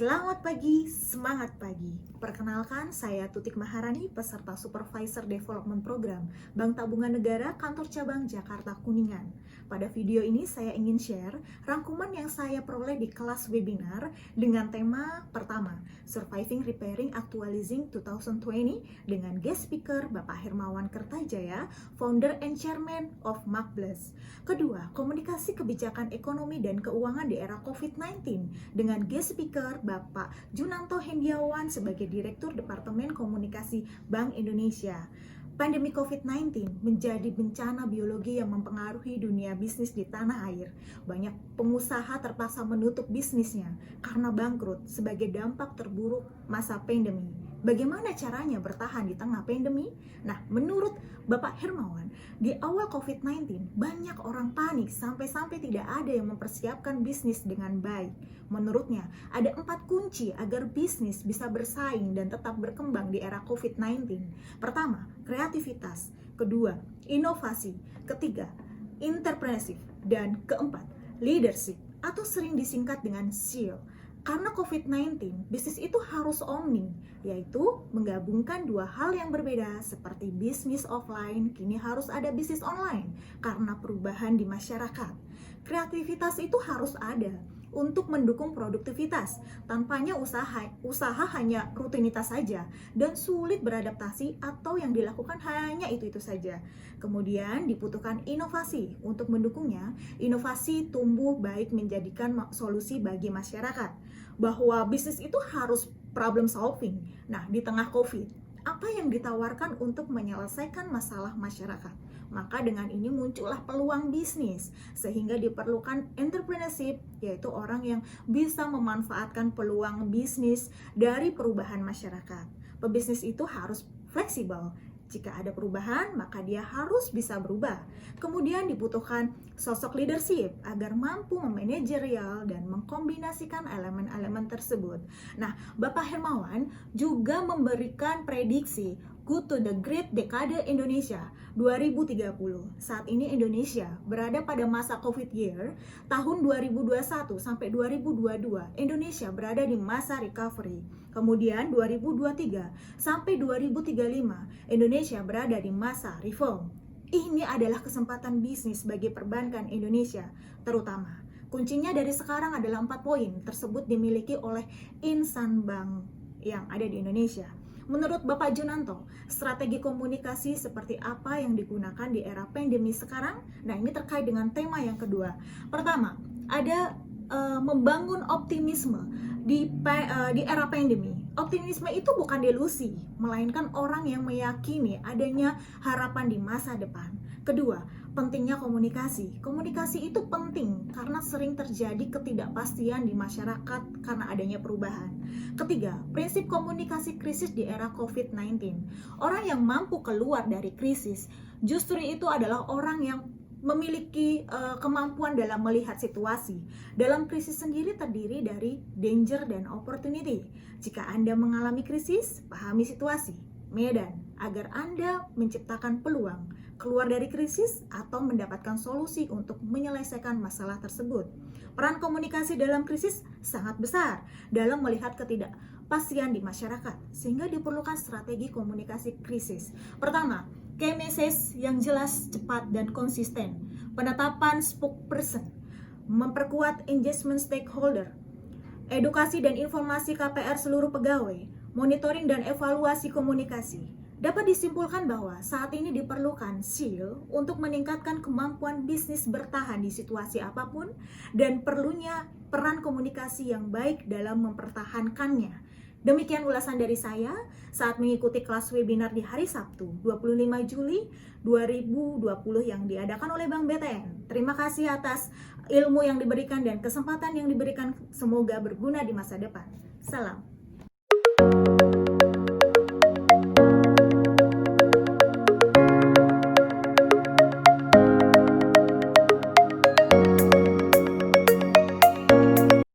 Selamat pagi, semangat pagi. Perkenalkan, saya Tutik Maharani, peserta Supervisor Development Program Bank Tabungan Negara Kantor Cabang Jakarta Kuningan. Pada video ini saya ingin share rangkuman yang saya peroleh di kelas webinar dengan tema pertama, Surviving Repairing Actualizing 2020 dengan guest speaker Bapak Hermawan Kertajaya, Founder and Chairman of Makbles. Kedua, komunikasi kebijakan ekonomi dan keuangan di era COVID-19 dengan guest speaker Bapak Junanto Hendiawan sebagai Direktur Departemen Komunikasi Bank Indonesia. Pandemi COVID-19 menjadi bencana biologi yang mempengaruhi dunia bisnis di tanah air. Banyak pengusaha terpaksa menutup bisnisnya karena bangkrut sebagai dampak terburuk masa pandemi. Bagaimana caranya bertahan di tengah pandemi? Nah, menurut Bapak Hermawan, di awal COVID-19 banyak orang panik sampai-sampai tidak ada yang mempersiapkan bisnis dengan baik. Menurutnya, ada 4 kunci agar bisnis bisa bersaing dan tetap berkembang di era COVID-19. Pertama, kreativitas. Kedua, inovasi. Ketiga, entrepreneurship. Dan keempat, leadership atau sering disingkat dengan SEAL. Karena COVID-19, bisnis itu harus omni, yaitu menggabungkan dua hal yang berbeda seperti bisnis offline, kini harus ada bisnis online karena perubahan di masyarakat. Kreativitas itu harus ada untuk mendukung produktivitas. Tanpanya usaha hanya rutinitas saja dan sulit beradaptasi atau yang dilakukan hanya itu-itu saja. Kemudian dibutuhkan inovasi untuk mendukungnya. Inovasi tumbuh baik menjadikan solusi bagi masyarakat. Bahwa bisnis itu harus problem solving. Nah, di tengah COVID, apa yang ditawarkan untuk menyelesaikan masalah masyarakat? Maka dengan ini muncullah peluang bisnis, sehingga diperlukan entrepreneurship, yaitu orang yang bisa memanfaatkan peluang bisnis dari perubahan masyarakat. Pebisnis itu harus fleksibel. Jika ada perubahan, maka dia harus bisa berubah. Kemudian dibutuhkan sosok leadership agar mampu memanajerial dan mengkombinasikan elemen-elemen tersebut. Nah, Bapak Hermawan juga memberikan prediksi Good to the Great Decade Indonesia 2030. Saat ini Indonesia berada pada masa COVID year, tahun 2021 sampai 2022, Indonesia berada di masa recovery. Kemudian 2023 sampai 2035, Indonesia berada di masa reform. Ini adalah kesempatan bisnis bagi perbankan Indonesia, terutama. Kuncinya dari sekarang adalah 4 poin tersebut dimiliki oleh insan bank yang ada di Indonesia. Menurut Bapak Junanto, strategi komunikasi seperti apa yang digunakan di era pandemi sekarang? Nah, ini terkait dengan tema yang kedua. Pertama, ada membangun optimisme di era pandemi. Optimisme itu bukan delusi, melainkan orang yang meyakini adanya harapan di masa depan. Kedua, pentingnya komunikasi. Komunikasi itu penting karena sering terjadi ketidakpastian di masyarakat karena adanya perubahan. Ketiga, prinsip komunikasi krisis di era COVID-19. Orang yang mampu keluar dari krisis justru itu adalah orang yang memiliki kemampuan dalam melihat situasi. Dalam krisis sendiri terdiri dari danger dan opportunity. Jika Anda mengalami krisis, pahami situasi, medan, agar Anda menciptakan peluang keluar dari krisis atau mendapatkan solusi untuk menyelesaikan masalah tersebut. Peran komunikasi dalam krisis sangat besar dalam melihat ketidakpastian di masyarakat, sehingga diperlukan strategi komunikasi krisis. Pertama, key message yang jelas, cepat, dan konsisten. Penetapan spokesperson, memperkuat engagement stakeholder, edukasi dan informasi KPR seluruh pegawai, monitoring dan evaluasi komunikasi. Dapat disimpulkan bahwa saat ini diperlukan SEAL untuk meningkatkan kemampuan bisnis bertahan di situasi apapun dan perlunya peran komunikasi yang baik dalam mempertahankannya. Demikian ulasan dari saya saat mengikuti kelas webinar di hari Sabtu 25 Juli 2020 yang diadakan oleh Bank BTN. Terima kasih atas ilmu yang diberikan dan kesempatan yang diberikan, semoga berguna di masa depan. Salam.